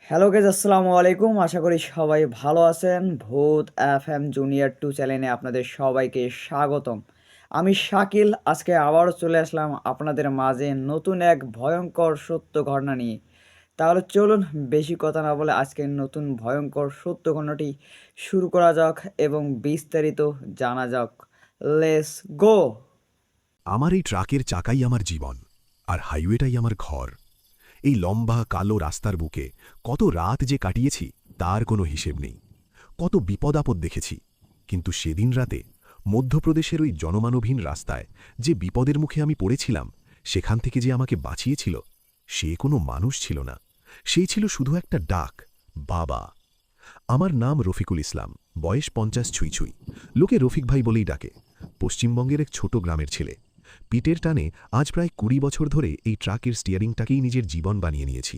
Hello guys আসসালামু আলাইকুম। আশা করি সবাই ভালো আছেন। ভূত এফএম জুনিয়র 2 চ্যানেলে আপনাদের সবাইকে স্বাগতম। আমি শাকিল আজকে আবারও চলে আসলাম আপনাদের মাঝে নতুন এক ভয়ঙ্কর সত্য ঘটনা নিয়ে। তাহলে চলুন বেশি কথা না বলে আজকের নতুন ভয়ঙ্কর সত্য ঘটনাটি শুরু করা যাক এবং বিস্তারিত জানা যাক। Let's go! আমার এই ট্রাকের চাকাই আমার জীবন, আর হাইওয়েটাই আমার ঘর। এই লম্বা কালো রাস্তার বুকে কত রাত যে কাটিয়েছি তার কোনো হিসেব নেই। কত বিপদ-আপদ দেখেছি, কিন্তু সেদিন রাতে মধ্যপ্রদেশের ওই জনমানবহীন রাস্তায় যে বিপদের মুখে আমি পড়েছিলাম, সেখান থেকে যে আমাকে বাঁচিয়েছিল, সে কোনো মানুষ ছিল না। সেই ছিল শুধু একটা ডাক, বাবা। আমার নাম রফিকুল ইসলাম, বয়স ৫০ ছুঁই ছুঁই। লোকে রফিক ভাই বলেই ডাকে। পশ্চিমবঙ্গের এক ছোট গ্রামের ছেলে। পিটের টানে আজ প্রায় ২০ বছর ধরে এই ট্রাকের স্টিয়ারিংটাকেই নিজের জীবন বানিয়ে নিয়েছি।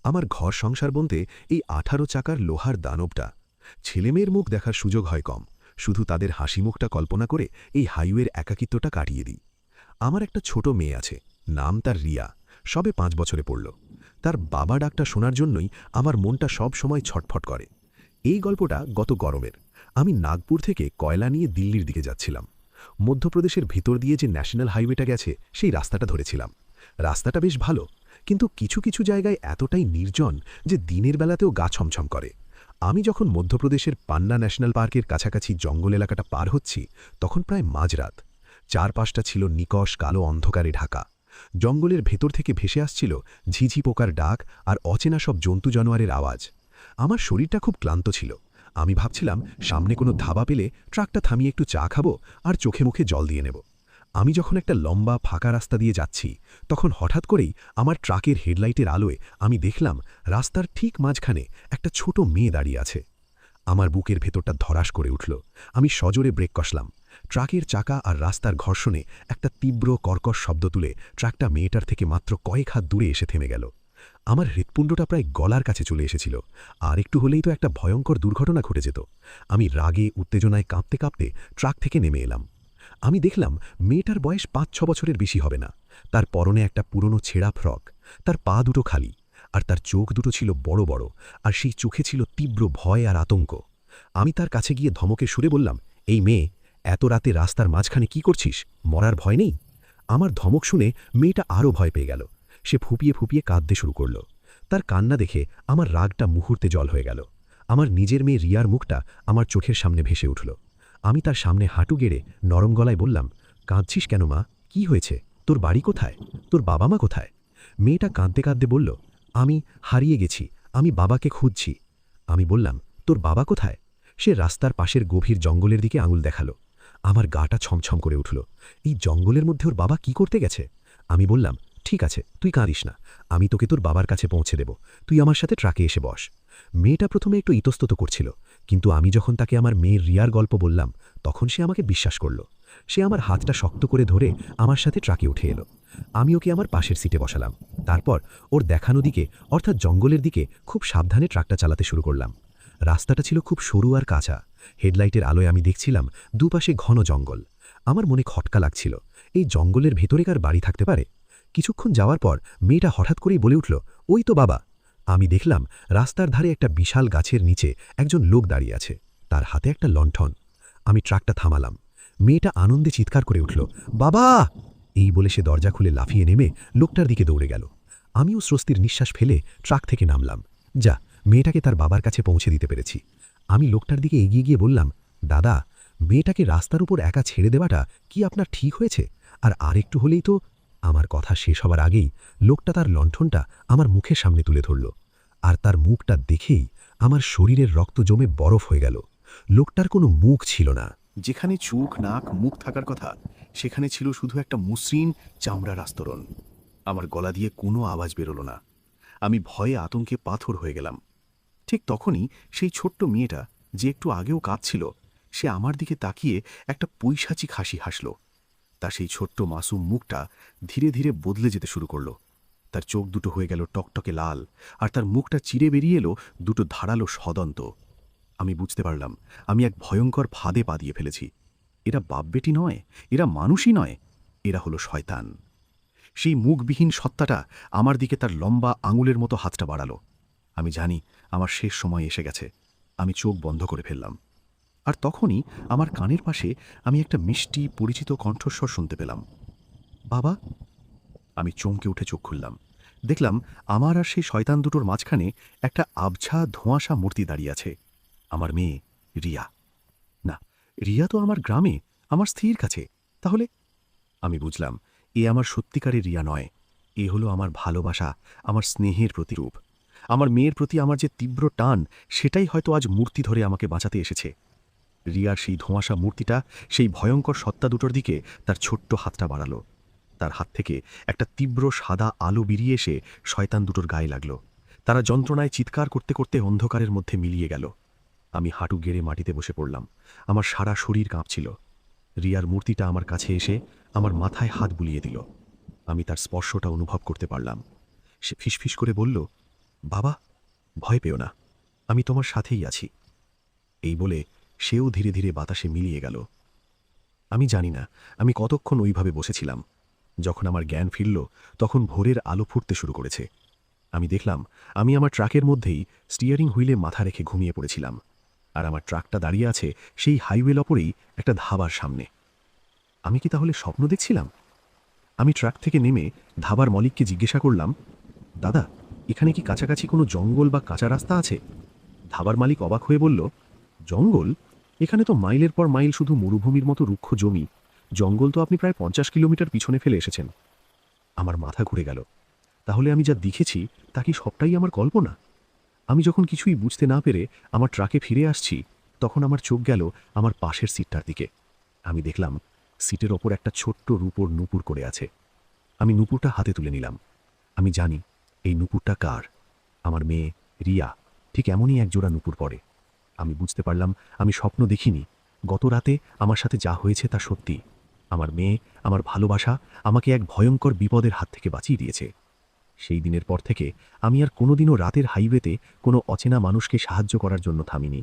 আমার ঘর সংসার বলতে এই ১৮ চাকার লোহার দানবটা। ছেলেমেয়ের মুখ দেখার সুযোগ হয় কম, শুধু তাদের হাসি মুখটা কল্পনা করে এই হাইওয়ের একাকিত্বটা কাটিয়ে দিই। আমার একটা ছোট মেয়ে আছে, নাম তার রিয়া, সবে ৫ বছরে পড়ল। তার বাবা ডাকটা শোনার জন্যই আমার মনটা সব সময় ছটফট করে। এই গল্পটা গত গরমের। আমি নাগপুর থেকে কয়লা নিয়ে দিল্লির দিকে যাচ্ছিলাম। মধ্যপ্রদেশের ভিতর দিয়ে যে ন্যাশনাল হাইওয়েটা গেছে সেই রাস্তাটা ধরেছিলাম। রাস্তাটা বেশ ভালো, কিন্তু কিছু কিছু জায়গায় এতটাই নির্জন যে দিনের বেলাতেও গা ছমছম করে। আমি যখন মধ্যপ্রদেশের পান্না ন্যাশনাল পার্কের কাছাকাছি জঙ্গল এলাকাটা পার হচ্ছি, তখন প্রায় মাঝরাত। চারপাশটা ছিল নিকষ কালো অন্ধকারে ঢাকা। জঙ্গলের ভেতর থেকে ভেসে আসছিল ঝিঝি পোকার ডাক আর অচেনা সব জন্তু জানোয়ারের আওয়াজ। আমার শরীরটা খুব ক্লান্ত ছিল। আমি ভাবছিলাম সামনে কোনো ধাবা পেলে ট্রাকটা থামিয়ে একটু চা খাবো আর চোখে মুখে জল দিয়ে নেব। আমি যখন একটা লম্বা ফাঁকা রাস্তা দিয়ে যাচ্ছি, তখন হঠাৎ করেই আমার ট্রাকের হেডলাইটের আলোয় আমি দেখলাম রাস্তার ঠিক মাঝখানে একটা ছোট মেয়ে দাঁড়িয়ে আছে। আমার বুকের ভেতরটা ধরাস করে উঠল। আমি সজোরে ব্রেক কষলাম। ট্রাকের চাকা আর রাস্তার ঘর্ষণে একটা তীব্র কর্কশ শব্দ তুলে ট্রাকটা মেয়েটার থেকে মাত্র কয়েক হাত দূরে এসে থেমে গেল। আমার হৃৎপুণ্ডটা প্রায় গলার কাছে চলে এসেছিল। আর একটু হলেই তো একটা ভয়ঙ্কর দুর্ঘটনা ঘটে যেত। আমি রাগে উত্তেজনায় কাঁপতে কাঁপতে ট্রাক থেকে নেমে এলাম। আমি দেখলাম মেয়েটার বয়স ৫-৬ বছরের বেশি হবে না। তার পরনে একটা পুরনো ছেঁড়া ফ্রক, তার পা দুটো খালি, আর তার চোখ দুটো ছিল বড় বড়, আর সেই চোখে ছিল তীব্র ভয় আর আতঙ্ক। আমি তার কাছে গিয়ে ধমকে সুরে বললাম, এই মেয়ে, এত রাতে রাস্তার মাঝখানে কি করছিস? মরার ভয় নেই? আমার ধমক শুনে মেয়েটা আরও ভয় পেয়ে গেল। সে ফুপিয়ে ফুপিয়ে কাঁদতে শুরু করল। তার কান্না দেখে আমার রাগটা মুহূর্তে জল হয়ে গেল। আমার নিজের মেয়ে রিয়ার মুখটা আমার চোখের সামনে ভেসে উঠল। আমি তার সামনে হাঁটু গেড়ে নরম গলায় বললাম, কাঁদছিস কেন মা? কি হয়েছে? তোর বাড়ি কোথায়? তোর বাবা মা কোথায়? মেয়েটা কাঁদতে কাঁদতে বলল, আমি হারিয়ে গেছি, আমি বাবাকে খুঁজছি। আমি বললাম, তোর বাবা কোথায়? সে রাস্তার পাশের গভীর জঙ্গলের দিকে আঙুল দেখালো। আমার গাটা ছমছম করে উঠল। এই জঙ্গলের মধ্যে ওর বাবা কি করতে গেছে? আমি বললাম, ঠিক আছে, তুই কাঁদিস না, আমি তোকে তোর বাবার কাছে পৌঁছে দেব, তুই আমার সাথে ট্রাকে এসে বস। মেয়েটা প্রথমে একটু ইতস্তত করছিল, কিন্তু আমি যখন তাকে আমার মেয়ের রিয়ার গল্প বললাম, তখন সে আমাকে বিশ্বাস করল। সে আমার হাতটা শক্ত করে ধরে আমার সাথে ট্রাকে উঠে এলো। আমি ওকে আমার পাশের সিটে বসালাম। তারপর ওর দেখানো দিকে, অর্থাৎ জঙ্গলের দিকে খুব সাবধানে ট্রাকটা চালাতে শুরু করলাম। রাস্তাটা ছিল খুব সরু আর কাঁচা। হেডলাইটের আলোয় আমি দেখছিলাম দুপাশে ঘন জঙ্গল। আমার মনে খটকা লাগছিল, এই জঙ্গলের ভেতরেকার বাড়ি থাকতে পারে। কিছুক্ষণ যাওয়ার পর মেয়েটা হঠাৎ করেই বলে উঠল, ওই তো বাবা। আমি দেখলাম রাস্তার ধারে একটা বিশাল গাছের নিচে একজন লোক দাঁড়িয়ে আছে, তার হাতে একটা লণ্ঠন। আমি ট্রাকটা থামালাম। মেয়েটা আনন্দে চিৎকার করে উঠল, বাবা! এই বলে সে দরজা খুলে লাফিয়ে নেমে লোকটার দিকে দৌড়ে গেল। আমিও স্বস্তির নিঃশ্বাস ফেলে ট্রাক থেকে নামলাম। যা, মেয়েটাকে তার বাবার কাছে পৌঁছে দিতে পেরেছি। আমি লোকটার দিকে এগিয়ে গিয়ে বললাম, দাদা, মেয়েটাকে রাস্তার উপর একা ছেড়ে দেওয়াটা কি আপনার ঠিক হয়েছে? আর আরেকটু হলেই তো। আমার কথা শেষ হবার আগেই লোকটা তার লণ্ঠনটা আমার মুখের সামনে তুলে ধরল। আর তার মুখটা দেখেই আমার শরীরের রক্ত জমে বরফ হয়ে গেল। লোকটার কোনো মুখ ছিল না। যেখানে চোখ নাক মুখ থাকার কথা, সেখানে ছিল শুধু একটা মসৃণ চামড়ার আস্তরণ। আমার গলা দিয়ে কোনো আওয়াজ বেরোল না। আমি ভয়ে আতঙ্কে পাথর হয়ে গেলাম। ঠিক তখনই সেই ছোট্ট মেয়েটা, যে একটু আগেও কাঁদছিল, সে আমার দিকে তাকিয়ে একটা পৈশাচিক হাসি হাসল। তার সেই ছোট্ট মাসুম মুখটা ধীরে ধীরে বদলে যেতে শুরু করল। তার চোখ দুটো হয়ে গেল টকটকে লাল, আর তার মুখটা চিরে বেরিয়ে এলো দুটো ধারালো সদন্ত। আমি বুঝতে পারলাম আমি এক ভয়ঙ্কর ফাঁদে পা দিয়ে ফেলেছি। এরা বাপ বেটি নয়, এরা মানুষই নয়, এরা হলো শয়তান। সেই মুখবিহীন সত্তাটা আমার দিকে তার লম্বা আঙুলের মতো হাতটা বাড়ালো। আমি জানি আমার শেষ সময় এসে গেছে। আমি চোখ বন্ধ করে ফেললাম। আর তখনই আমার কানের পাশে আমি একটা মিষ্টি পরিচিত কণ্ঠস্বর শুনতে পেলাম। বাবা! আমি চমকে উঠে চোখ খুললাম। দেখলাম আমার আর সেই শয়তান দুটোর মাঝখানে একটা আবছা ধোঁয়াশা মূর্তি দাঁড়িয়ে আছে। আমার মেয়ে রিয়া। না, রিয়া তো আমার গ্রামে, আমার স্ত্রীর কাছে। তাহলে আমি বুঝলাম এ আমার সত্যিকারের রিয়া নয়। এ হলো আমার ভালোবাসা, আমার স্নেহের প্রতিরূপ। আমার মেয়ের প্রতি আমার যে তীব্র টান, সেটাই হয়তো আজ মূর্তি ধরে আমাকে বাঁচাতে এসেছে। রিয়ার সেই ধোঁয়াশা মূর্তিটা সেই ভয়ঙ্কর সত্তা দুটোর দিকে তার ছোট্ট হাতটা বাড়ালো। তার হাত থেকে একটা তীব্র সাদা আলো বেরিয়ে এসে শয়তান দুটোর গায়ে লাগল। তারা যন্ত্রণায় চিৎকার করতে করতে অন্ধকারের মধ্যে মিলিয়ে গেল। আমি হাঁটু গেড়ে মাটিতে বসে পড়লাম। আমার সারা শরীর কাঁপছিল। রিয়ার মূর্তিটা আমার কাছে এসে আমার মাথায় হাত বুলিয়ে দিল। আমি তার স্পর্শটা অনুভব করতে পারলাম। সে ফিসফিস করে বলল, বাবা, ভয় পেও না, আমি তোমার সাথেই আছি। এই বলে সেও ধীরে ধীরে বাতাসে মিলিয়ে গেল। আমি জানি না আমি কতক্ষণ ওইভাবে বসেছিলাম। যখন আমার জ্ঞান ফিরল, তখন ভোরের আলো ফুটতে শুরু করেছে। আমি দেখলাম আমি আমার ট্রাকের মধ্যেই স্টিয়ারিং হুইলে মাথা রেখে ঘুমিয়ে পড়েছিলাম। আর আমার ট্রাকটা দাঁড়িয়ে আছে সেই হাইওয়ে লপরেই একটা ধাবার সামনে। আমি কি তাহলে স্বপ্ন দেখছিলাম? আমি ট্রাক থেকে নেমে ধাবার মালিককে জিজ্ঞাসা করলাম, দাদা, এখানে কি কাছাকাছি কোনো জঙ্গল বা কাঁচা রাস্তা আছে? ধাবার মালিক অবাক হয়ে বলল, জঙ্গল? এখানে তো মাইলের পর মাইল শুধু মরুভূমির মতো রুক্ষ জমি। জঙ্গল তো আপনি প্রায় 50 কিলোমিটার পিছনে ফেলে এসেছেন। আমার মাথা ঘুরে গেল। তাহলে আমি যা দেখেছি তা কি সবটাই আমার কল্পনা? আমি যখন কিছুই বুঝতে না পেরে আমার ট্রাকে ফিরে আসছি, তখন আমার চোখ গেল আমার পাশের সিটটার দিকে। আমি দেখলাম সিটের ওপর একটা ছোট্ট রূপোর নূপুর করে আছে। আমি নূপুরটা হাতে তুলে নিলাম। আমি জানি এই নূপুরটা কার। আমার মেয়ে রিয়া ঠিক এমনই একজোড়া নূপুর পরে। আমি বুঝতে পারলাম আমি স্বপ্ন দেখিনি। গত রাতে আমার সাথে যা হয়েছে তা সত্যি। আমার মেয়ে, আমার ভালোবাসা আমাকে এক ভয়ঙ্কর বিপদের হাত থেকে বাঁচিয়ে দিয়েছে। সেই দিনের পর থেকে আমি আর কোনোদিনও রাতের হাইওয়েতে কোনো অচেনা মানুষকে সাহায্য করার জন্য থামিনি।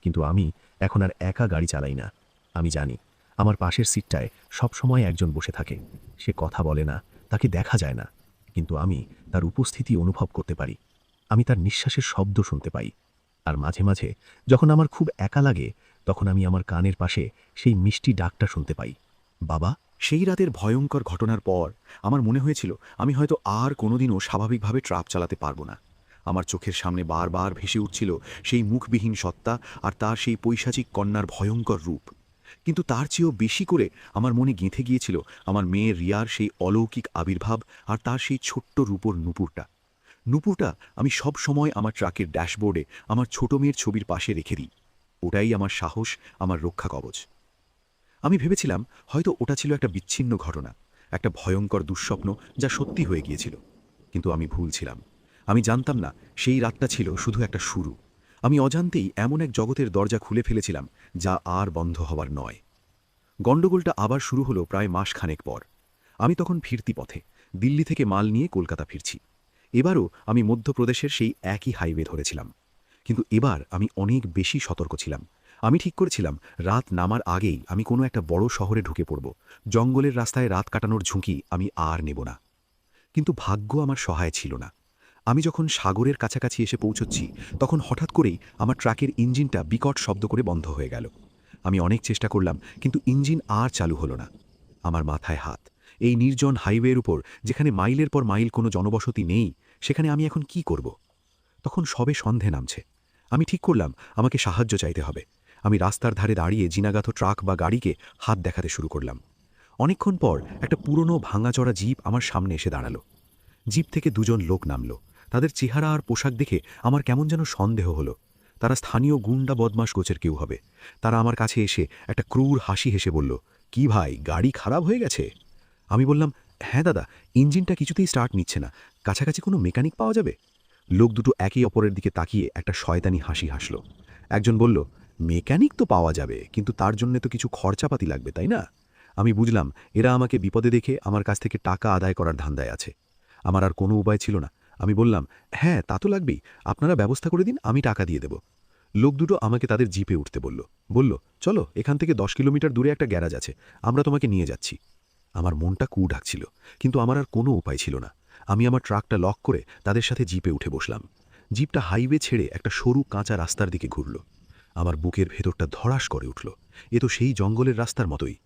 কিন্তু আমি এখন আর একা গাড়ি চালাই না। আমি জানি আমার পাশের সিটটায় সবসময় একজন বসে থাকে। সে কথা বলে না, তাকে দেখা যায় না, কিন্তু আমি তার উপস্থিতি অনুভব করতে পারি। আমি তার নিঃশ্বাসের শব্দ শুনতে পাই। আর মাঝে মাঝে যখন আমার খুব একা লাগে, তখন আমি আমার কানের পাশে সেই মিষ্টি ডাকটা শুনতে পাই, বাবা। সেই রাতের ভয়ঙ্কর ঘটনার পর আমার মনে হয়েছিল আমি হয়তো আর কোনোদিনও স্বাভাবিকভাবে ট্রাক চালাতে পারবো না। আমার চোখের সামনে বারবার ভেসে উঠছিল সেই মুখবিহীন সত্তা আর তার সেই পৈশাচিক কন্যার ভয়ঙ্কর রূপ। কিন্তু তার চেয়েও বেশি করে আমার মনে গেঁথে গিয়েছিল আমার মেয়ে রিয়ার সেই অলৌকিক আবির্ভাব আর তার সেই ছোট্ট রূপোর নূপুরটা। নূপুরটা আমি সব সময় আমার ট্রাকের ড্যাশবোর্ডে আমার ছোট মেয়ের ছবির পাশে রেখে দিই। ওটাই আমার সাহস, আমার রক্ষা কবচ। আমি ভেবেছিলাম হয়তো ওটা ছিল একটা বিচ্ছিন্ন ঘটনা, একটা ভয়ঙ্কর দুঃস্বপ্ন যা সত্যি হয়ে গিয়েছিল। কিন্তু আমি ভুল ছিলাম। আমি জানতাম না সেই রাতটা ছিল শুধু একটা শুরু। আমি অজান্তেই এমন এক জগতের দরজা খুলে ফেলেছিলাম যা আর বন্ধ হবার নয়। গণ্ডগোলটা আবার শুরু হলো প্রায় মাসখানেক পর। আমি তখন ফিরতি পথে দিল্লি থেকে মাল নিয়ে কলকাতা ফিরছি। এবারও আমি মধ্যপ্রদেশের সেই একই হাইওয়ে ধরেছিলাম। কিন্তু এবার আমি অনেক বেশি সতর্ক ছিলাম। আমি ঠিক করেছিলাম রাত নামার আগেই আমি কোনো একটা বড় শহরে ঢুকে পড়ব। জঙ্গলের রাস্তায় রাত কাটানোর ঝুঁকি আমি আর নেব না। কিন্তু ভাগ্য আমার সহায় ছিল না। আমি যখন সাগরের কাছাকাছি এসে পৌঁছচ্ছি, তখন হঠাৎ করেই আমার ট্রাকের ইঞ্জিনটা বিকট শব্দ করে বন্ধ হয়ে গেল। আমি অনেক চেষ্টা করলাম, কিন্তু ইঞ্জিন আর চালু হলো না। আমার মাথায় হাত। এই নির্জন হাইওয়ের উপর, যেখানে মাইলের পর মাইল কোনো জনবসতি নেই, সেখানে আমি এখন কি করব? তখন সবে সন্ধে নামছে। আমি ঠিক করলাম আমাকে সাহায্য চাইতে হবে। আমি রাস্তার ধারে দাঁড়িয়ে জিনাগাত ট্রাক বা গাড়িকে হাত দেখাতে শুরু করলাম। অনেকক্ষণ পর একটা পুরনো ভাঙাচড়া জিপ আমার সামনে এসে দাঁড়ালো। জিপ থেকে দুজন লোক নামলো। তাদের চেহারা আর পোশাক দেখে আমার কেমন যেন সন্দেহ হলো। তারা স্থানীয় গুন্ডা বদমাশ গোছের কেউ হবে। তারা আমার কাছে এসে একটা ক্রূর হাসি হেসে বলল, কি ভাই, গাড়ি খারাপ হয়ে গেছে? আমি বললাম, হ্যাঁ দাদা, ইঞ্জিনটা কিছুতেই স্টার্ট নিচ্ছে না। কাছাকাছি কোনো মেকানিক পাওয়া যাবে? লোক দুটো একে অপরের দিকে তাকিয়ে একটা শয়তানি হাসি হাসল। একজন বলল, মেকানিক তো পাওয়া যাবে, কিন্তু তার জন্য তো কিছু খরচাপাতি লাগবে, তাই না? আমি বুঝলাম এরা আমাকে বিপদে দেখে আমার কাছ থেকে টাকা আদায় করার ধান্দায় আছে। আমার আর কোনো উপায় ছিল না। আমি বললাম, হ্যাঁ তা তো লাগবেই, আপনারা ব্যবস্থা করে দিন, আমি টাকা দিয়ে দেব। লোক দুটো আমাকে তাদের জিপে উঠতে বলল, চলো, এখান থেকে 10 কিলোমিটার দূরে একটা গ্যারাজ আছে, আমরা তোমাকে নিয়ে যাচ্ছি। আমার মনটা কু ডাকছিল, কিন্তু আমার আর কোনো উপায় ছিল না। আমি আমার ট্রাকটা লক করে তাদের সাথে জিপে উঠে বসলাম। জিপটা হাইওয়ে ছেড়ে একটা সরু কাঁচা রাস্তার দিকে ঘুরল। আমার বুকের ভেতরটা ধড়াস করে উঠল। এ তো সেই জঙ্গলের রাস্তার মতোই।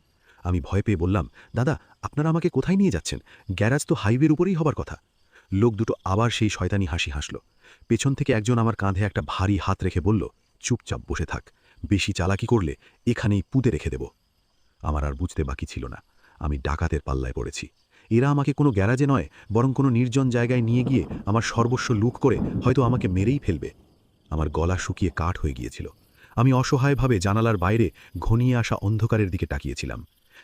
আমি ভয় পেয়ে বললাম, দাদা, আপনারা আমাকে কোথায় নিয়ে যাচ্ছেন? গ্যারাজ তো হাইওয়ের উপরেই হবার কথা। লোক দুটো আবার সেই শয়তানি হাসি হাসল। পেছন থেকে একজন আমার কাঁধে একটা ভারী হাত রেখে বলল, চুপচাপ বসে থাক, বেশি চালাকি করলে এখানেই পুঁতে রেখে দেব। আমার আর বুঝতে বাকি ছিল না, আমি ডাকাতের পাল্লায় পড়েছি। এরা আমাকে কোনো গ্যারাজে নয়, বরং কোনো নির্জন জায়গায় নিয়ে গিয়ে আমার সর্বস্ব লুট করে হয়তো আমাকে মেরেই ফেলবে। আমার গলা শুকিয়ে কাঠ হয়ে গিয়েছিল। আমি অসহায়ভাবে জানালার বাইরে ঘনিয়ে আসা অন্ধকারের দিকে তাকিয়েছিলাম।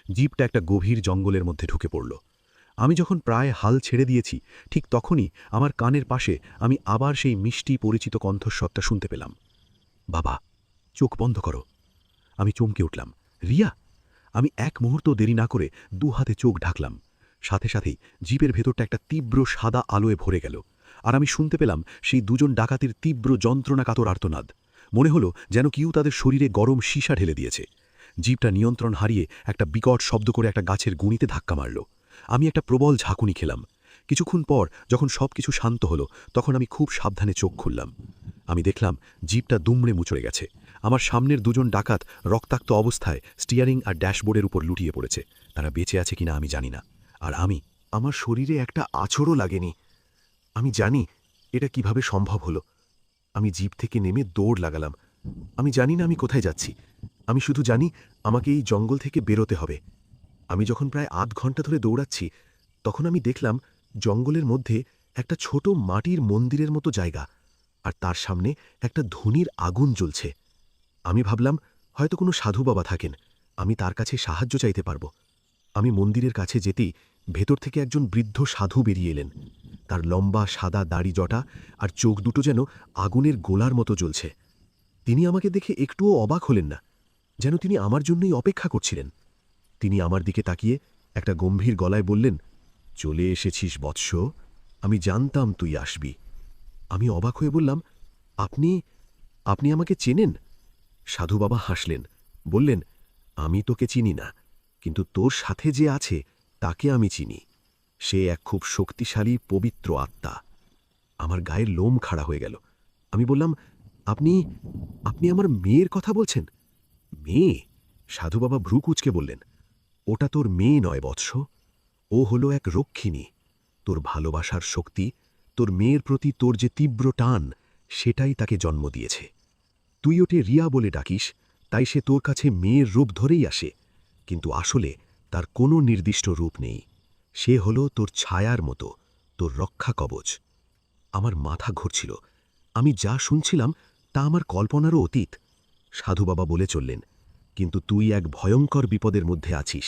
জিপটা একটা গভীর জঙ্গলের মধ্যে ঢুকে পড়ল। আমি যখন প্রায় হাল ছেড়ে দিয়েছি, ঠিক তখনই আমার কানের পাশে আমি আবার সেই মিষ্টি পরিচিত কণ্ঠস্বরটা শুনতে পেলাম, বাবা, চোখ বন্ধ করো। আমি চমকে উঠলাম, রিয়া! আমি এক মুহূর্ত দেরি না করে দুহাতে চোখ ঢাকলাম। সাথে সাথেই জিপের ভেতরটা একটা তীব্র সাদা আলোয় ভরে গেল, আর আমি শুনতে পেলাম সেই দুজন ডাকাতির তীব্র যন্ত্রণাকাতর আর্তনাদ। মনে হলো যেন কেউ তাদের শরীরে গরম সীসা ঢেলে দিয়েছে। জিপটা নিয়ন্ত্রণ হারিয়ে একটা বিকট শব্দ করে একটা গাছের গুঁড়িতে ধাক্কা মারল। আমি একটা প্রবল ঝাঁকুনি খেলাম। কিছুক্ষণ পর যখন সবকিছু শান্ত হলো, তখন আমি খুব সাবধানে চোখ খুললাম। আমি দেখলাম জিপটা দুমড়ে মুচড়ে গেছে। আমার সামনের দুজন ডাকাত রক্তাক্ত অবস্থায় স্টিয়ারিং আর ড্যাশবোর্ডের উপর লুটিয়ে পড়েছে। তারা বেঁচে আছে কিনা আমি জানি না। আর আমার শরীরে একটা আছড়ও লাগেনি। আমি জানি এটা কিভাবে সম্ভব হলো। আমি জিপ থেকে নেমে দৌড় লাগালাম। আমি জানি না আমি কোথায় যাচ্ছি। আমি শুধু জানি আমাকে এই জঙ্গল থেকে বেরোতে হবে। আমি যখন প্রায় আধ ঘন্টা ধরে দৌড়াচ্ছি, তখন আমি দেখলাম জঙ্গলের মধ্যে একটা ছোট মাটির মন্দিরের মতো জায়গা, আর তার সামনে একটা ধুনির আগুন জ্বলছে। আমি ভাবলাম হয়তো কোনো সাধু বাবা থাকেন, আমি তার কাছে সাহায্য চাইতে পারব। আমি মন্দিরের কাছে যেতেই ভেতর থেকে একজন বৃদ্ধ সাধু বেরিয়ে এলেন। তার লম্বা সাদা দাড়ি জটা আর চোখ দুটো যেন আগুনের গোলার মতো জ্বলছে। তিনি আমাকে দেখে একটুও অবাক হলেন না, যেন তিনি আমার জন্যই অপেক্ষা করছিলেন। তিনি আমার দিকে তাকিয়ে একটা গম্ভীর গলায় বললেন, চলে এসেছিস বৎস, আমি জানতাম তুই আসবি। আমি অবাক হয়ে বললাম, আপনি আপনি আমাকে চেনেন? সাধু বাবা হাসলেন, বললেন, আমি তোকে চিনি না, কিন্তু তোর সাথে যে আছে তাকে আমি চিনি। সে এক খুব শক্তিশালী পবিত্র আত্মা। আমার গায়ের লোম খাড়া হয়ে গেল। আমি বললাম, আপনি আপনি আমার মেয়ের কথা বলছেন? মেয়ে? সাধু বাবা ভ্রু কুঁচকে বললেন, ওটা তোর মেয়ে নয় বৎস, ও হলো এক রক্ষিণী। তোর ভালোবাসার শক্তি, তোর মেয়ের প্রতি তোর যে তীব্র টান, সেটাই তাকে জন্ম দিয়েছে। তুই ওকে রিয়া বলে ডাকিস, তাই সে তোর কাছে মেয়ের রূপ ধরেই আসে, কিন্তু আসলে তার কোনো নির্দিষ্ট রূপ নেই। সে হলো তোর ছায়ার মতো, তোর রক্ষা কবচ। আমার মাথা ঘুরছিল। আমি যা শুনছিলাম তা আমার কল্পনারও অতীত। সাধু বাবা বলে চললেন, কিন্তু তুই এক ভয়ঙ্কর বিপদের মধ্যে আছিস।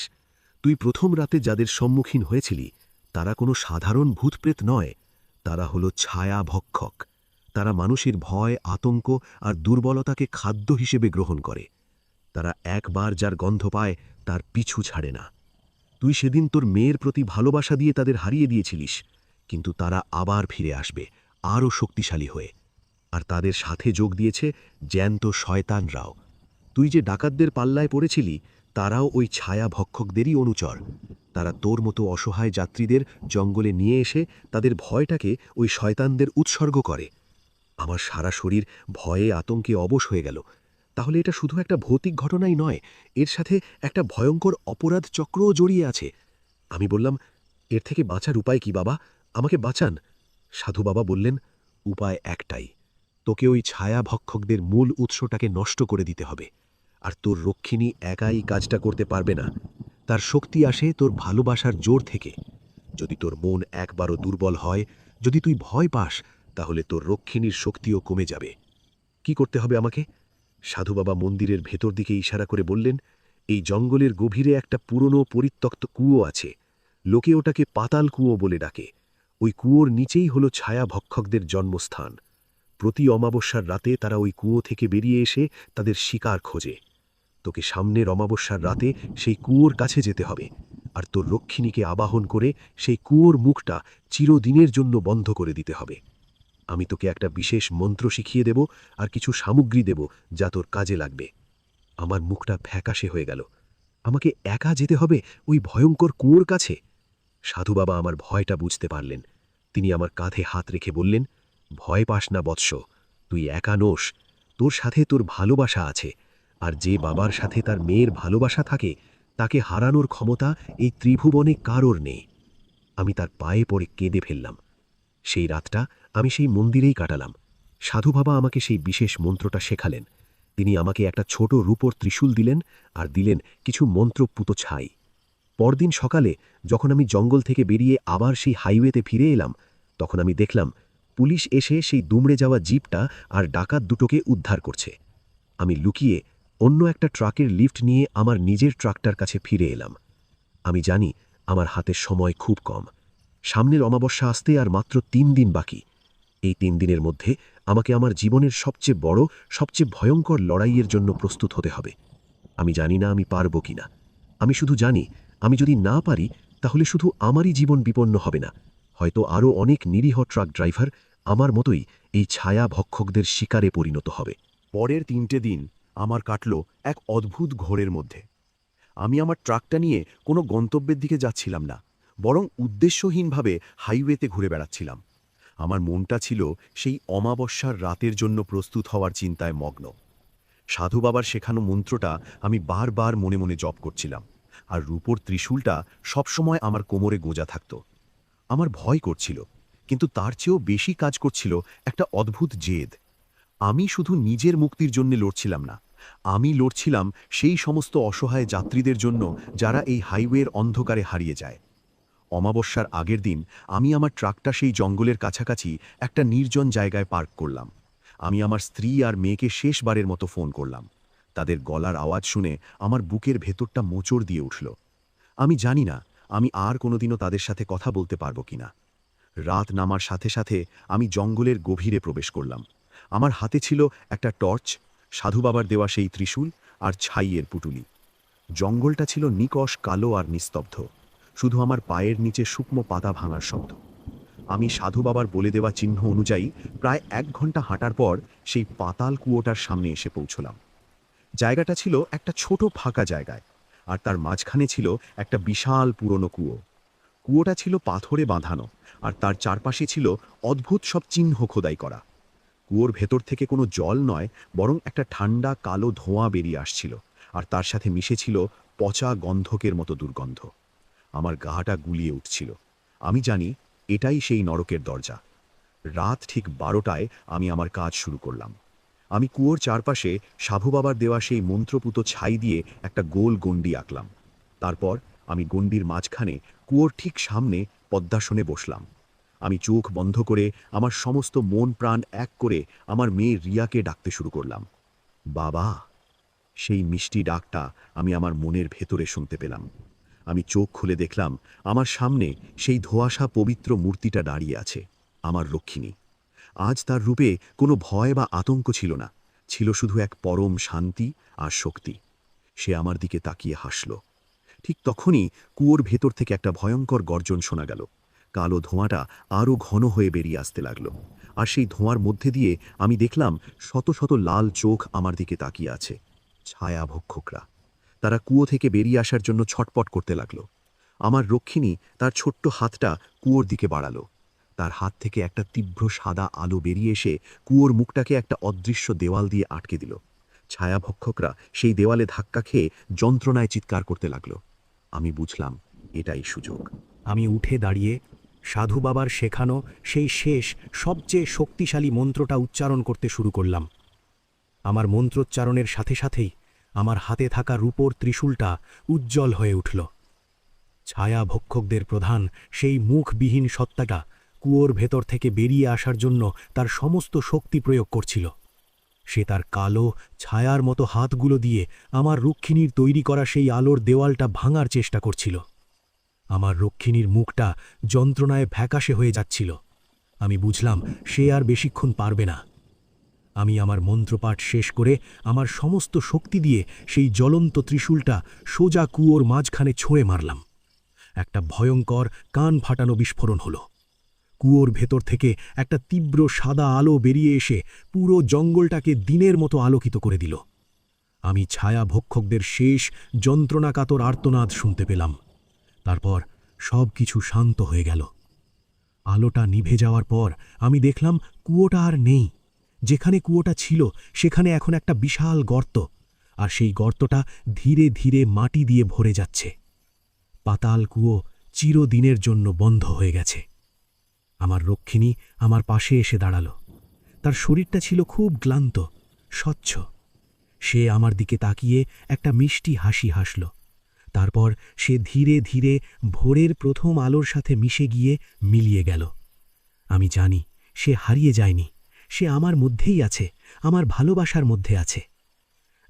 তুই প্রথম রাতে যাদের সম্মুখীন হয়েছিলি, তারা কোনো সাধারণ ভূতপ্রেত নয়, তারা হলো ছায়া ভক্ষক। তারা মানুষের ভয়, আতঙ্ক আর দুর্বলতাকে খাদ্য হিসেবে গ্রহণ করে। তারা একবার যার গন্ধ পায় তার পিছু ছাড়ে না। তুই সেদিন তোর মেয়ের প্রতি ভালোবাসা দিয়ে তাদের হারিয়ে দিয়েছিলিস, কিন্তু তারা আবার ফিরে আসবে, আরও শক্তিশালী হয়ে। আর তাদের সাথে যোগ দিয়েছে জ্যান্ত শয়তানরাও। তুই যে ডাকাতদের পাল্লায় পড়েছিলি, তারাও ওই ছায়া ভক্ষকদেরই অনুচর। তারা তোর মতো অসহায় যাত্রীদের জঙ্গলে নিয়ে এসে তাদের ভয়টাকে ওই শয়তানদের উৎসর্গ করে। আমার সারা শরীর ভয়ে আতঙ্কে অবশ হয়ে গেল। তাহলে এটা শুধু একটা ভৌতিক ঘটনাই নয়, এর সাথে একটা ভয়ঙ্কর অপরাধ চক্রও জড়িয়ে আছে। আমি বললাম, এর থেকে বাঁচার উপায় কি বাবা? আমাকে বাঁচান। সাধু বাবা বললেন, উপায় একটাই, তোকে ওই ছায়া ভক্ষকদের মূল উৎসটাকে নষ্ট করে দিতে হবে। আর তোর রক্ষিণী একাই কাজটা করতে পারবে না। তার শক্তি আসে তোর ভালোবাসার জোর থেকে। যদি তোর মন একবারও দুর্বল হয়, যদি তুই ভয় পাস, তাহলে তোর রক্ষিণীর শক্তিও কমে যাবে। কি করতে হবে আমাকে? সাধু বাবা মন্দিরের ভেতর দিকে ইশারা করে বললেন, এই জঙ্গলের গভীরে একটা পুরনো পরিত্যক্ত কুয়ো আছে। লোকে ওটাকে পাতাল কুয়ো বলে ডাকে। ওই কুয়োর নিচেই হলো ছায়া ভক্ষকদের জন্মস্থান। প্রতি অমাবস্যার রাতে তারা ওই কুয়ো থেকে বেরিয়ে এসে তাদের শিকার খোঁজে। তোকে সামনের অমাবস্যার রাতে সেই কুয়োর কাছে যেতে হবে, আর তোর রক্ষিণীকে আবাহন করে সেই কুয়োর মুখটা চিরদিনের জন্য বন্ধ করে দিতে হবে। আমি তোকে একটা বিশেষ মন্ত্র শিখিয়ে দেব আর কিছু সামগ্রী দেব যা তোর কাজে লাগবে। আমার মুখটা ফ্যাকাশে হয়ে গেল। আমাকে একা যেতে হবে ওই ভয়ঙ্কর কুয়োর কাছে? সাধু বাবা আমার ভয়টা বুঝতে পারলেন। তিনি আমার কাঁধে হাত রেখে বললেন, ভয় পাস না বৎস, তুই একা নোস, তোর সাথে তোর ভালোবাসা আছে, আর যে বাবার সাথে তার মেয়ের ভালোবাসা থাকে তাকে হারানোর ক্ষমতা এই ত্রিভুবনে কারোর নেই। আমি তার পায়ে পড়ে কেঁদে ফেললাম। সেই রাতটা আমি সেই মন্দিরেই কাটালাম। সাধু বাবা আমাকে সেই বিশেষ মন্ত্রটা শেখালেন। তিনি আমাকে একটা ছোট রূপোর ত্রিশূল দিলেন আর দিলেন কিছু মন্ত্রপুত ছাই। পরদিন সকালে যখন আমি জঙ্গল থেকে বেরিয়ে আবার সেই হাইওয়েতে ফিরে এলাম, তখন আমি দেখলাম পুলিশ এসে সেই দুমড়ে যাওয়া জিপটা আর ডাকাত দুটোকে উদ্ধার করছে। আমি লুকিয়ে অন্য একটা ট্রাকের লিফট নিয়ে আমার নিজের ট্রাকটার কাছে ফিরে এলাম। আমি জানি আমার হাতের সময় খুব কম। সামনের অমাবস্যা আসতে আর মাত্র ৩ দিন বাকি। এই ৩ দিনের মধ্যে আমাকে আমার জীবনের সবচেয়ে বড়, সবচেয়ে ভয়ঙ্কর লড়াইয়ের জন্য প্রস্তুত হতে হবে। আমি জানি না আমি পারব কিনা। আমি শুধু জানি আমি যদি না পারি তাহলে শুধু আমারই জীবন বিপন্ন হবে না, হয়তো আরও অনেক নিরীহ ট্রাক ড্রাইভার আমার মতোই এই ছায়া ভক্ষকদের শিকারে পরিণত হবে। পরের ৩টে দিন আমার কাটল এক অদ্ভুত ঘোরের মধ্যে। আমি আমার ট্রাকটা নিয়ে কোনো গন্তব্যের দিকে যাচ্ছিলাম না, বরং উদ্দেশ্যহীনভাবে হাইওয়েতে ঘুরে বেড়াচ্ছিলাম। আমার মনটা ছিল সেই অমাবস্যার রাতের জন্য প্রস্তুত হওয়ার চিন্তায় মগ্ন। সাধু বাবার শেখানো মন্ত্রটা আমি বারবার মনে মনে জপ করছিলাম, আর রূপোর ত্রিশূলটা সবসময় আমার কোমরে গোজা থাকত। আমার ভয় করছিল, কিন্তু তার চেয়েও বেশি কাজ করছিল একটা অদ্ভুত জেদ। আমি শুধু নিজের মুক্তির জন্য লড়ছিলাম না, আমি লড়ছিলাম সেই সমস্ত অসহায় যাত্রীদের জন্য যারা এই হাইওয়ের অন্ধকারে হারিয়ে যায়। অমাবস্যার আগের দিন আমি আমার ট্রাকটা সেই জঙ্গলের কাছাকাছি একটা নির্জন জায়গায় পার্ক করলাম। আমি আমার স্ত্রী আর মেয়েকে শেষবারের মতো ফোন করলাম। তাদের গলার আওয়াজ শুনে আমার বুকের ভেতরটা মোচড় দিয়ে উঠল। আমি জানি না আমি আর কোনোদিনও তাদের সাথে কথা বলতে পারবো কিনা। রাত নামার সাথে সাথে আমি জঙ্গলের গভীরে প্রবেশ করলাম। আমার হাতে ছিল একটা টর্চ, সাধু বাবার দেওয়া সেই ত্রিশূল আর ছাইয়ের পুটুলি। জঙ্গলটা ছিল নিকষ কালো আর নিস্তব্ধ, শুধু আমার পায়ের নিচে শুকনো পাতা ভাঙার শব্দ। আমি সাধু বাবার বলে দেওয়া চিহ্ন অনুযায়ী প্রায় ১ ঘন্টা হাঁটার পর সেই পাতাল কুয়োটার সামনে এসে পৌঁছলাম। জায়গাটা ছিল একটা ছোট ফাঁকা জায়গায়, আর তার মাঝখানে ছিল একটা বিশাল পুরনো কুয়ো। কুয়োটা ছিল পাথরে বাঁধানো, আর তার চারপাশে ছিল অদ্ভুত সব চিহ্ন খোদাই করা। কুয়োর ভেতর থেকে কোনো জল নয়, বরং একটা ঠান্ডা কালো ধোঁয়া বেরিয়ে আসছিল, আর তার সাথে মিশেছিল পচা গন্ধকের মতো দুর্গন্ধ। আমার গাটা গুলিয়ে উঠছিল। আমি জানি এটাই সেই নরকের দরজা। রাত ঠিক ১২টায় আমি আমার কাজ শুরু করলাম। আমি কুয়োর চারপাশে সাধু বাবার দেওয়া সেই মন্ত্রপুত ছাই দিয়ে একটা গোল গণ্ডি আঁকলাম। তারপর আমি গণ্ডির মাঝখানে কুয়োর ঠিক সামনে পদ্মাসনে বসলাম। আমি চোখ বন্ধ করে আমার সমস্ত মন প্রাণ এক করে আমার মেয়ে রিয়াকে ডাকতে শুরু করলাম। বাবা! সেই মিষ্টি ডাকটা আমি আমার মনের ভেতরে শুনতে পেলাম। আমি চোখ খুলে দেখলাম আমার সামনে সেই ধোঁয়াশা পবিত্র মূর্তিটা দাঁড়িয়ে আছে, আমার রক্ষিণী। আজ তার রূপে কোনো ভয় বা আতঙ্ক ছিল না, ছিল শুধু এক পরম শান্তি আর শক্তি। সে আমার দিকে তাকিয়ে হাসল। ঠিক তখনই কুয়োর ভেতর থেকে একটা ভয়ঙ্কর গর্জন শোনা গেল। কালো ধোঁয়াটা আরও ঘন হয়ে বেরিয়ে আসতে লাগল, আর সেই ধোঁয়ার মধ্যে দিয়ে আমি দেখলাম শত শত লাল চোখ আমার দিকে তাকিয়ে আছে। ছায়া ভক্ষকরা। তারা কুয়ো থেকে বেরিয়ে আসার জন্য ছটপট করতে লাগল। আমার রক্ষিণী তার ছোট্ট হাতটা কুয়োর দিকে বাড়ালো। তার হাত থেকে একটা তীব্র সাদা আলো বেরিয়ে এসে কুয়োর মুখটাকে একটা অদৃশ্য দেওয়াল দিয়ে আটকে দিল। ছায়াভক্ষকরা সেই দেওয়ালে ধাক্কা খেয়ে যন্ত্রণায় চিৎকার করতে লাগল। আমি বুঝলাম এটাই সুযোগ। আমি উঠে দাঁড়িয়ে সাধু বাবার শেখানো সেই শেষ সবচেয়ে শক্তিশালী মন্ত্রটা উচ্চারণ করতে শুরু করলাম। আমার মন্ত্রোচ্চারণের সাথে সাথেই আমার হাতে থাকা রূপোর ত্রিশূলটা উজ্জ্বল হয়ে উঠল। ছায়া ভক্ষকদের প্রধান সেই মুখবিহীন সত্তাটা কুয়োর ভেতর থেকে বেরিয়ে আসার জন্য তার সমস্ত শক্তি প্রয়োগ করছিল। সে তার কালো ছায়ার মতো হাতগুলো দিয়ে আমার রক্ষিণীর তৈরি করা সেই আলোর দেওয়ালটা ভাঙার চেষ্টা করছিল। আমার রক্ষিণীর মুখটা যন্ত্রণায় ফ্যাকাশে হয়ে যাচ্ছিল। আমি বুঝলাম সে আর বেশিক্ষণ পারবে না। আমি আমার মন্ত্রপাঠ শেষ করে আমার সমস্ত শক্তি দিয়ে সেই জ্বলন্ত ত্রিশূলটা সোজা কুয়োর মাঝখানে ছুঁড়ে মারলাম। একটা ভয়ঙ্কর কান ফাটানো বিস্ফোরণ হলো। কুয়োর ভেতর থেকে একটা তীব্র সাদা আলো বেরিয়ে এসে পুরো জঙ্গলটাকে দিনের মতো আলোকিত করে দিল। আমি ছায়া ভক্ষকদের শেষ যন্ত্রণাকাতর আর্তনাদ শুনতে পেলাম। তারপর সব কিছু শান্ত হয়ে গেল। আলোটা নিভে যাওয়ার পর আমি দেখলাম কুয়োটা আর নেই। যেখানে কুয়োটা ছিল সেখানে এখন একটা বিশাল গর্ত, আর সেই গর্তটা ধীরে ধীরে মাটি দিয়ে ভরে যাচ্ছে। পাতাল কুয়ো চিরদিনের জন্য বন্ধ হয়ে গেছে। আমার রক্ষিণী আমার পাশে এসে দাঁড়াল। তার শরীরটা ছিল খুব ক্লান্ত, স্বচ্ছ। সে আমার দিকে তাকিয়ে একটা মিষ্টি হাসি হাসল। তারপর সে ধীরে ধীরে ভোরের প্রথম আলোর সাথে মিশে গিয়ে মিলিয়ে গেল। আমি জানি সে হারিয়ে যায়নি, সে আমার মধ্যেই আছে, আমার ভালোবাসার মধ্যে আছে।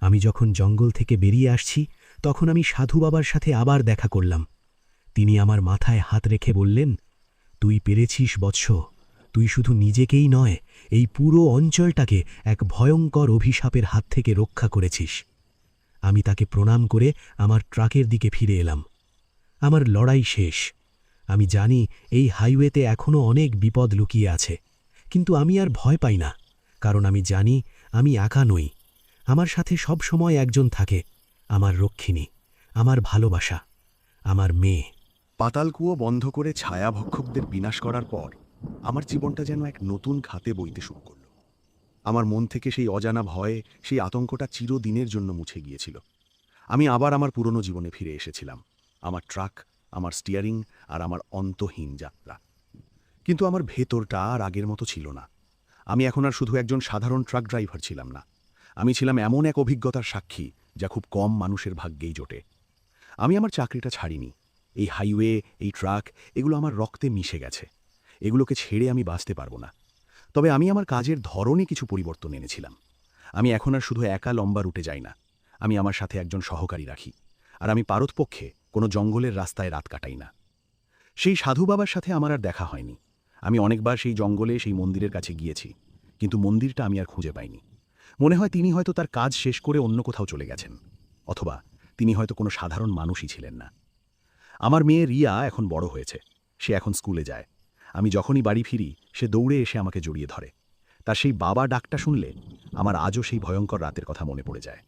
আমি যখন জঙ্গল থেকে বেরিয়ে আসছি তখন আমি সাধু বাবার সাথে আবার দেখা করলাম। তিনি আমার মাথায় হাত রেখে বললেন, তুই পেরেছিস বৎস, তুই শুধু নিজেকেই নয়, এই পুরো অঞ্চলটাকে এক ভয়ঙ্কর অভিশাপের হাত থেকে রক্ষা করেছিস। আমি তাকে প্রণাম করে আমার ট্রাকের দিকে ফিরে এলাম। আমার লড়াই শেষ। আমি জানি এই হাইওয়েতে এখনও অনেক বিপদ লুকিয়ে আছে, কিন্তু আমি আর ভয় পাই না, কারণ আমি জানি আমি একা নই। আমার সাথে সব সময় একজন থাকে, আমার রক্ষিণী, আমার ভালোবাসা, আমার মেয়ে। পাতালকুয়ো বন্ধ করে ছায়াভক্ষকদের বিনাশ করার পর আমার জীবনটা যেন এক নতুন খাতে বইতে শুরু করল। আমার মন থেকে সেই অজানা ভয়ে, সেই আতঙ্কটা চিরদিনের জন্য মুছে গিয়েছিল। আমি আবার আমার পুরনো জীবনে ফিরে এসেছিলাম, আমার ট্রাক, আমার স্টিয়ারিং আর আমার অন্তহীন যাত্রা। কিন্তু আমার ভেতরটা আর আগের মতো ছিল না। আমি এখন আর শুধু একজন সাধারণ ট্রাক ড্রাইভার ছিলাম না, আমি ছিলাম এমন এক অভিজ্ঞতার সাক্ষী যা খুব কম মানুষের ভাগ্যেই জোটে। আমি আমার চাকরিটা ছাড়িনি। এই হাইওয়ে, এই ট্রাক, এগুলো আমার রক্তে মিশে গেছে। এগুলোকে ছেড়ে আমি বাঁচতে পারবো না। তবে আমি আমার কাজের ধরনে কিছু পরিবর্তন এনেছিলাম। আমি এখন আর শুধু একা লম্বা রুটে যাই না, আমি আমার সাথে একজন সহকারী রাখি। আর আমি পারতপক্ষে কোনো জঙ্গলের রাস্তায় রাত কাটাই না। সেই সাধু বাবার সাথে আমার আর দেখা হয়নি। আমি অনেকবার সেই জঙ্গলে, সেই মন্দিরের কাছে গিয়েছি, কিন্তু মন্দিরটা আমি আর খুঁজে পাইনি। মনে হয় তিনি হয়তো তার কাজ শেষ করে অন্য কোথাও চলে গেছেন, অথবা তিনি হয়তো কোনো সাধারণ মানুষই ছিলেন না। আমার মেয়ে রিয়া এখন বড় হয়েছে, সে এখন স্কুলে যায়। আমি যখনই বাড়ি ফিরি সে দৌড়ে এসে আমাকে জড়িয়ে ধরে। তার সেই বাবা ডাকটা শুনলে আমার আজও সেই ভয়ঙ্কর রাতের কথা মনে পড়ে যায়।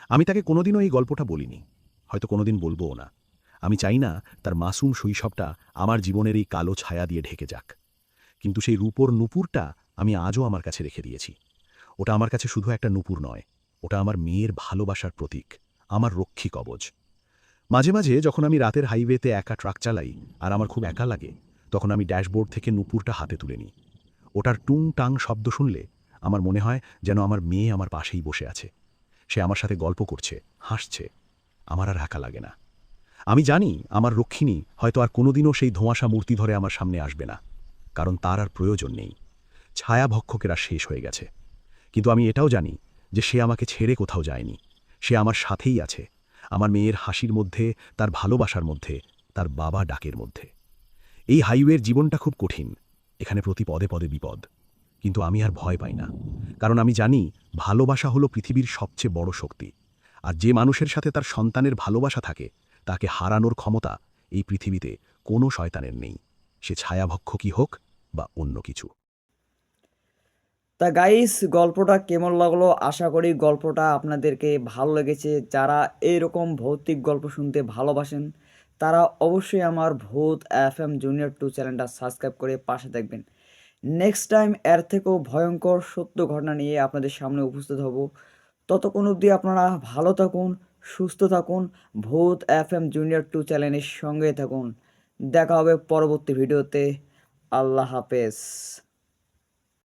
আমি তাকে কোনোদিনও এই গল্পটা বলিনি, হয়তো কোনোদিন বলবোও না। আমি চাই না তার মাসুম শৈশবটা আমার জীবনের এই কালো ছায়া দিয়ে ঢেকে যাক। কিন্তু সেই রূপোর নূপুরটা আমি আজও আমার কাছে রেখে দিয়েছি। ওটা আমার কাছে শুধু একটা নূপুর নয়, ওটা আমার মেয়ের ভালোবাসার প্রতীক, আমার রক্ষী কবচ। মাঝে মাঝে যখন আমি রাতের হাইওয়েতে একা ট্রাক চালাই আর আমার খুব একা লাগে, তখন আমি ড্যাশবোর্ড থেকে নূপুরটা হাতে তুলে নিই। ওটার টুং টাং শব্দ শুনলে আমার মনে হয় যেন আমার মেয়ে আমার পাশেই বসে আছে। সে আমার সাথে গল্প করছে, হাসছে। আমার আর একা লাগে না। আমি জানি আমার রক্ষিণী হয়তো আর কোনোদিনও সেই ধোঁয়াশা মূর্তি ধরে আমার সামনে আসবে না, কারণ তার আর প্রয়োজন নেই। ছায়াভক্ষকেরা শেষ হয়ে গেছে। কিন্তু আমি এটাও জানি যে সে আমাকে ছেড়ে কোথাও যায়নি, সে আমার সাথেই আছে, আমার মেয়ের হাসির মধ্যে, তার ভালোবাসার মধ্যে, তার বাবা ডাকের মধ্যে। এই হাইওয়ের জীবনটা খুব কঠিন, এখানে প্রতি পদে পদে বিপদ, কিন্তু আমি আর ভয় পাই না, কারণ আমি জানি ভালোবাসা হলো পৃথিবীর সবচেয়ে বড় শক্তি। আর যে মানুষের সাথে তার সন্তানের ভালোবাসা থাকে, তাকে হারানোর ক্ষমতা এই পৃথিবীতে কোনো শয়তানের নেই, সে ছায়াভক্ষকই হোক বা অন্য কিছু। তা গাইস, গল্পটা কেমন লাগলো? আশা করি গল্পটা আপনাদেরকে ভালো লেগেছে। যারা এইরকম ভৌতিক গল্প শুনতে ভালোবাসেন তারা অবশ্যই আমার ভূত এফএম জুনিয়র 2 চ্যানেলটা সাবস্ক্রাইব করে পাশে থাকবেন। নেক্সট টাইম এর থেকেও ভয়ঙ্কর সত্য ঘটনা নিয়ে আপনাদের সামনে উপস্থিত হব। ততক্ষণ অবধি আপনারা ভালো থাকুন, সুস্থ থাকুন, ভূত এফএম জুনিয়র 2 চ্যানেলের সঙ্গে থাকুন। দেখা হবে পরবর্তী ভিডিওতে। আল্লাহ হাফেজ।